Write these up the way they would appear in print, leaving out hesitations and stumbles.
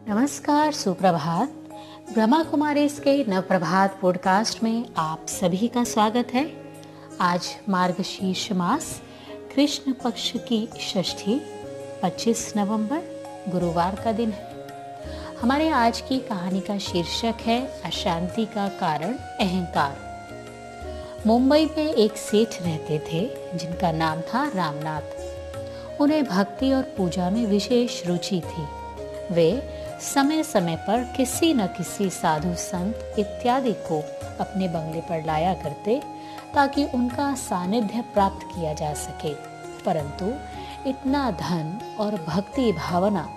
नमस्कार, सुप्रभात। ब्रह्मा कुमारीज के नवप्रभात पॉडकास्ट में आप सभी का स्वागत है। आज मार्गशीर्ष मास कृष्ण पक्ष की षष्ठी 25 नवंबर गुरुवार का दिन है। हमारे आज की कहानी का शीर्षक है अशांति का कारण अहंकार। मुंबई में एक सेठ रहते थे जिनका नाम था रामनाथ। उन्हें भक्ति और पूजा में विशेष रुचि थी। वे समय समय पर किसी न किसी साधु संत इत्यादि को अपने बंगले पर लाया करते ताकि उनका सानिध्य प्राप्त किया जा सके, परंतु इतना धन और भक्ति भावना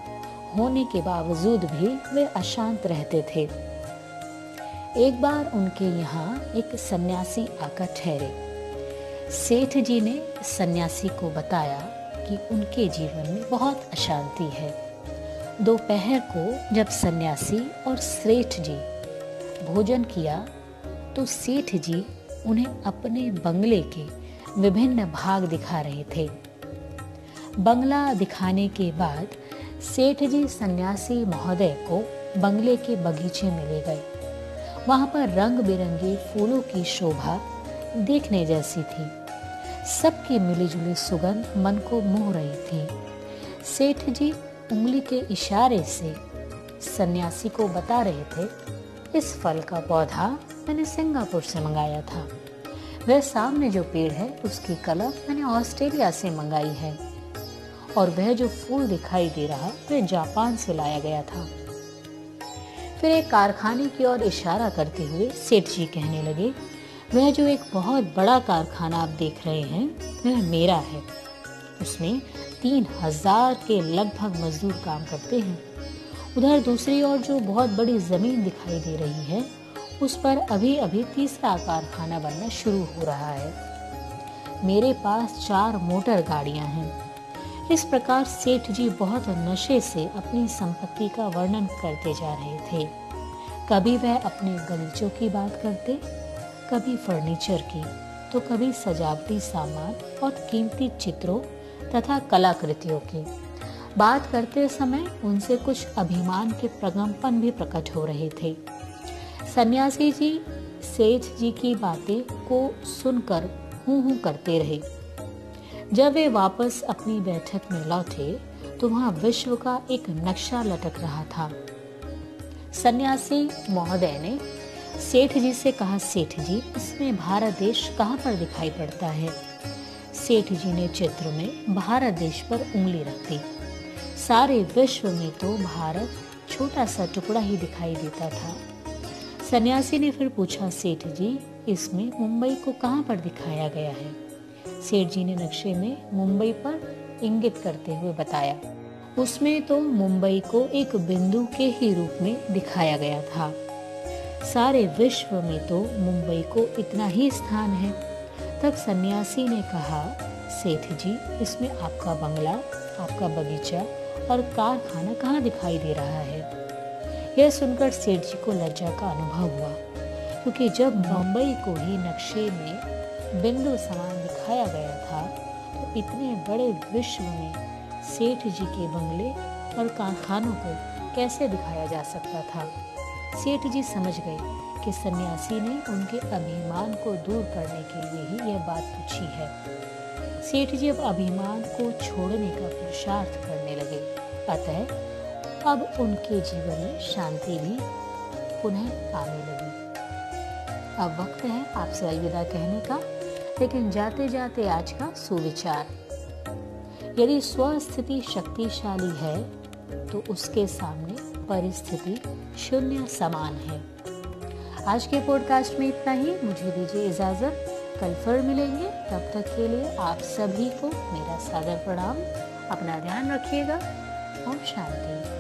होने के बावजूद भी वे अशांत रहते थे। एक बार उनके यहाँ एक सन्यासी आकर ठहरे। सेठ जी ने सन्यासी को बताया कि उनके जीवन में बहुत अशांति है। दोपहर को जब सन्यासी और सेठ जी भोजन किया तो सेठ जी उन्हें अपने बंगले के विभिन्न भाग दिखा रहे थे। बंगला दिखाने के बाद सेठ जी सन्यासी महोदय को बंगले के बगीचे में ले गए। वहां पर रंग बिरंगे फूलों की शोभा देखने जैसी थी। सबकी मिलीजुली सुगंध मन को मोह रही थी। सेठ जी उंगली के इशारे से सन्यासी को बता रहे थे, इस फल का पौधा मैंने सिंगापुर से मंगाया था। वह सामने जो पेड़ है उसकी कलम मैंने ऑस्ट्रेलिया से मंगाई है, और वह जो फूल दिखाई दे रहा वह जापान से लाया गया था। फिर एक कारखाने की ओर इशारा करते हुए सेठ जी कहने लगे, वह जो एक बहुत बड़ा कारखाना आप देख रहे हैं वह मेरा है। उसमें 3000 के लगभग मजदूर काम करते हैं। उधर दूसरी ओर जो बहुत बड़ी जमीन दिखाई दे रही है उस पर अभी अभी तीसरा कारखाना बनना शुरू हो रहा है। मेरे पास 4 मोटर गाड़ियां हैं। इस प्रकार सेठ जी बहुत नशे से अपनी संपत्ति का वर्णन करते जा रहे थे। कभी वह अपने गलीचों की बात करते, कभी फर्नीचर की, तो कभी सजावटी सामान और कीमती चित्रों तथा कलाकृतियों की। बात करते समय उनसे कुछ अभिमान के प्रकंपन भी प्रकट हो रहे थे। सन्यासी जी सेठ जी की बातें को सुनकर हूं करते रहे। जब वे वापस अपनी बैठक में लौटे तो वहां विश्व का एक नक्शा लटक रहा था। सन्यासी महोदय ने सेठ जी से कहा, सेठ जी इसमें भारत देश कहाँ पर दिखाई पड़ता है? सेठ जी ने चित्र में भारत देश पर उंगली रख दी। सारे विश्व में तो भारत छोटा सा टुकड़ा ही दिखाई देता था। सन्यासी ने फिर पूछा, सेठ जी इसमें मुंबई को कहाँ पर दिखाया गया है? सेठ जी ने नक्शे में मुंबई पर इंगित करते हुए बताया, उसमें तो मुंबई को एक बिंदु के ही रूप में दिखाया गया था। सारे विश्व में तो मुंबई को इतना ही स्थान है। तब सन्यासी ने कहा, सेठ जी इसमें आपका बंगला, आपका बगीचा और कारखाना कहाँ दिखाई दे रहा है? यह सुनकर सेठ जी को लज्जा का अनुभव हुआ, क्योंकि जब मुंबई को ही नक्शे में बिंदु समान दिखाया गया था तो इतने बड़े विश्व में सेठ जी के बंगले और कारखानों को कैसे दिखाया जा सकता था? सेठ जी समझ गए कि सन्यासी ने उनके अभिमान को दूर करने के लिए ही यह बात पूछी है। सेठ जी अब अभिमान को छोड़ने का पुरुषार्थ करने लगे। अतः अब उनके जीवन में शांति भी पुनः आने लगी। अब वक्त है आपसे अलविदा कहने का, लेकिन जाते जाते आज का सुविचार। यदि स्वस्थिति शक्तिशाली है तो उसके सामने परिस्थिति शून्य समान है। आज के पॉडकास्ट में इतना ही। मुझे दीजिए इजाजत। कल फिर मिलेंगे। तब तक के लिए आप सभी को मेरा सादर प्रणाम। अपना ध्यान रखिएगा। ओम शांति।